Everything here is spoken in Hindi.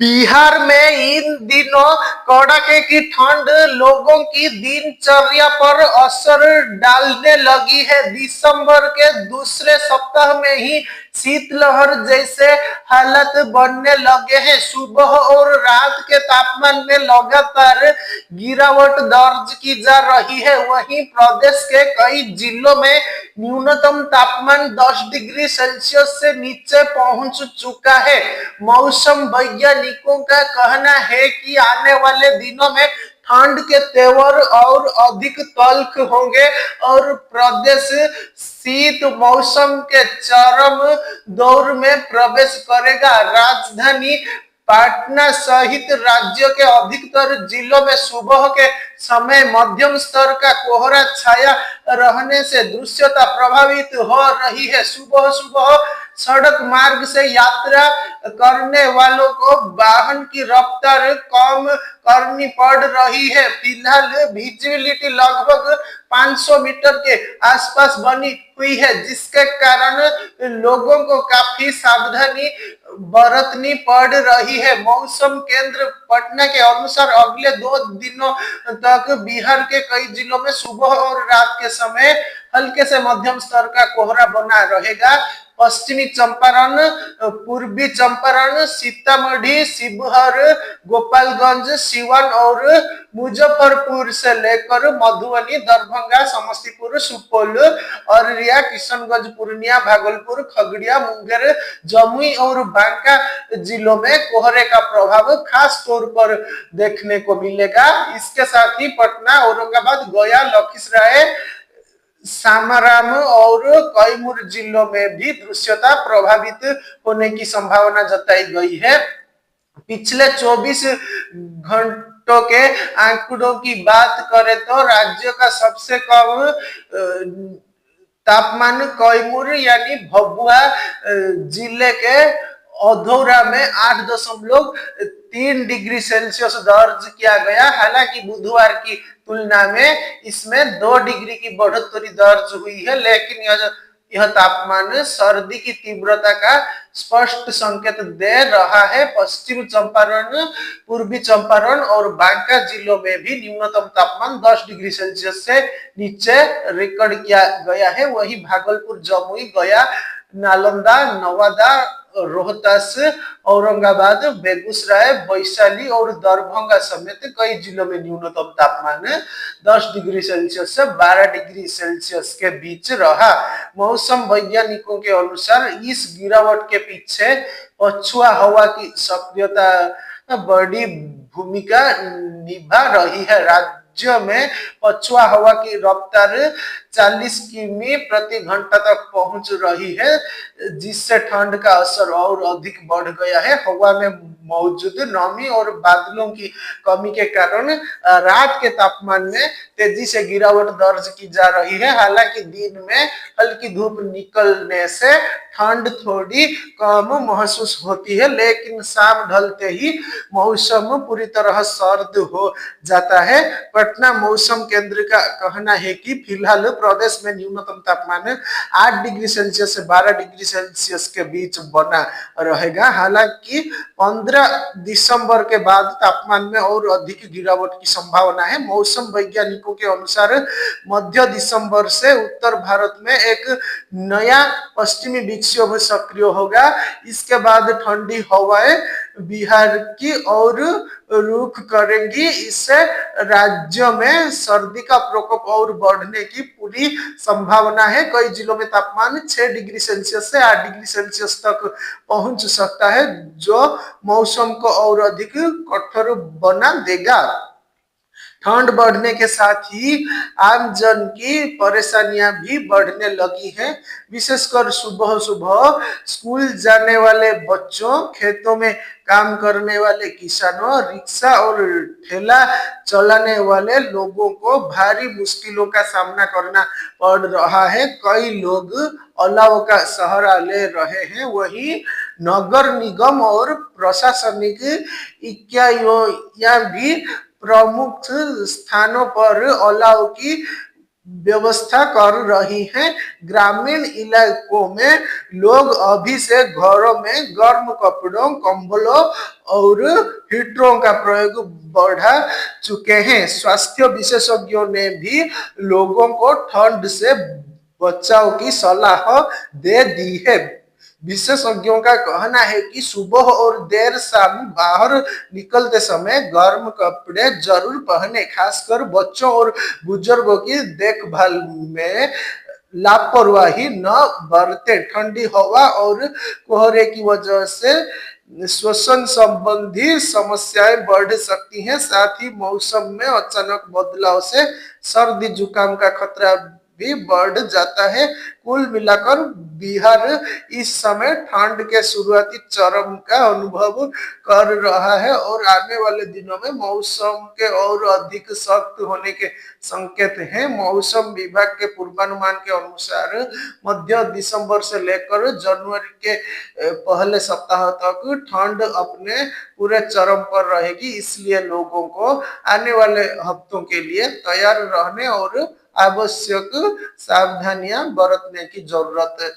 बिहार में इन दिनों कड़ाके की ठंड लोगों की दिनचर्या पर असर डालने लगी है। दिसंबर के दूसरे सप्ताह में ही शीतलहर जैसे हालत बनने लगे हैं। सुबह और रात के तापमान में लगातार गिरावट दर्ज की जा रही है। वहीं प्रदेश के कई जिलों में न्यूनतम तापमान 10 डिग्री सेल्सियस से नीचे पहुंच चुका है। मौसम वैज्ञानिकों का कहना है कि आने वाले दिनों में ठंड के तेवर और अधिक तल्ख होंगे और प्रदेश शीत मौसम के चरम दौर में प्रवेश करेगा। राजधानी पटना सहित राज्य के अधिकतर जिलों में सुबह के समय मध्यम स्तर का कोहरा छाया रहने से दृश्यता प्रभावित हो रही है। सुबह सुबह सड़क मार्ग से यात्रा करने वालों को वाहन की रफ्तार कम करनी पड़ रही है। फिलहाल विजिबिलिटी लगभग 500 मीटर के आसपास बनी हुई है, जिसके कारण लोगों को काफी सावधानी बरतनी पड़ रही है। मौसम केंद्र पटना के अनुसार अगले 2 दिनों तक बिहार के कई जिलों में सुबह और रात के समय हल्के से मध्यम स्तर का कोहरा बना रहेगा। पश्चिमी चंपारण, पूर्वी चंपारण, सीतामढ़ी, शिवहर, गोपालगंज, सीवान और मुजफ्फरपुर से लेकर मधुबनी, दरभंगा, समस्तीपुर, सुपौल, अररिया, किशनगंज, पूर्णिया, भागलपुर, खगड़िया, मुंगेर, जमुई और बांका जिलों में कोहरे का प्रभाव खास तौर पर देखने को मिलेगा। इसके साथ ही पटना, औरंगाबाद, गया, लखीसराय, सामाराम और कैमूर जिलों में भी दृश्यता प्रभावित होने की संभावना जताई गई है। पिछले 24 घंटों के आंकड़ों की बात करें तो राज्य का सबसे कम तापमान कैमूर यानी भभुआ जिले के औधौरा में 8.3 डिग्री सेल्सियस दर्ज किया गया। हालांकि बुधवार की तुलना में इसमें 2 डिग्री की बढ़ोतरी दर्ज हुई है, लेकिन यह तापमान सर्दी की तीव्रता का स्पष्ट संकेत दे रहा है। पश्चिम चंपारण, पूर्वी चंपारण और बांका जिलों में भी न्यूनतम तापमान 10 डिग्री सेल्सियस से नीचे रिकॉर्ड किया गया है। वहीं भागलपुर, जमुई, गया, नालंदा, नवादा, रोहतास, औरंगाबाद, बेगूसराय, वैशाली और दरभंगा समेत कई जिलों में न्यूनतम तापमान 10 डिग्री सेल्सियस से 12 डिग्री सेल्सियस के बीच रहा। मौसम वैज्ञानिकों के अनुसार इस गिरावट के पीछे पछुआ हवा की सक्रियता बड़ी भूमिका निभा रही है। राज्य में पछुआ हवा की रफ्तार 40 किमी प्रति घंटा तक पहुंच रही है, जिससे ठंड का असर और अधिक बढ़ गया है। हवा में मौजूद नमी और बादलों की कमी के कारण रात के तापमान में तेजी से गिरावट दर्ज की जा रही है। हालांकि दिन में हल्की धूप निकलने से ठंड थोड़ी कम महसूस होती है, लेकिन शाम ढलते ही मौसम पूरी तरह सर्द हो जाता है। पटना मौसम केंद्र का कहना है कि फिलहाल प्रदेश में न्यूनतम तापमान 8 डिग्री सेल्सियस से 12 डिग्री सेल्सियस के बीच बना रहेगा। हालांकि 15 दिसंबर के बाद तापमान में और अधिक गिरावट की संभावना है। मौसम वैज्ञानिकों के अनुसार मध्य दिसंबर से उत्तर भारत में एक नया पश्चिमी विक्षोभ सक्रिय होगा। इसके बाद ठंडी हवाएं बिहार की ओर रुख करेंगी। इससे राज्य में सर्दी का प्रकोप और बढ़ने की पूरी संभावना है। कई जिलों में तापमान 6 डिग्री सेल्सियस से 8 डिग्री सेल्सियस तक पहुंच सकता है, जो मौसम को और अधिक कठोर बना देगा। ठंड बढ़ने के साथ ही आम जन की परेशानियां भी बढ़ने लगी हैं। विशेषकर सुबह सुबह स्कूल जाने वाले बच्चों, खेतों में काम करने वाले किसानों, रिक्शा और ठेला चलाने वाले लोगों को भारी मुश्किलों का सामना करना पड़ रहा है। कई लोग अलाव का सहारा ले रहे हैं। वहीं नगर निगम और प्रशासनिक इकाइयां भी प्रमुख स्थानों पर अलाव की व्यवस्था कर रही हैं। ग्रामीण इलाकों में लोग अभी से घरों में गर्म कपड़ों, कंबलों और हीटरों का प्रयोग बढ़ा चुके हैं। स्वास्थ्य विशेषज्ञों ने भी लोगों को ठंड से बचाव की सलाह दे दी है। विशेषज्ञों का कहना है कि सुबह और देर शाम बाहर निकलते समय गर्म कपड़े जरूर पहने, खासकर बच्चों और बुजुर्गों की देखभाल में लापरवाही न बरते। ठंडी हवा और कोहरे की वजह से श्वसन संबंधी समस्याएं बढ़ सकती हैं। साथ ही मौसम में अचानक बदलाव से सर्दी जुकाम का खतरा भी बढ़ जाता है। कुल मिलाकर बिहार इस समय ठंड के शुरुआती चरम का अनुभव कर रहा है और आने वाले दिनों में मौसम के और अधिक सख्त होने के संकेत हैं। मौसम विभाग के पूर्वानुमान के अनुसार मध्य दिसंबर से लेकर जनवरी के पहले सप्ताह तक ठंड अपने पूरे चरम पर रहेगी। इसलिए लोगों को आने वाले हफ्तों के लिए तैयार रहने और आवश्यक सावधानियां बरतने की जरूरत है।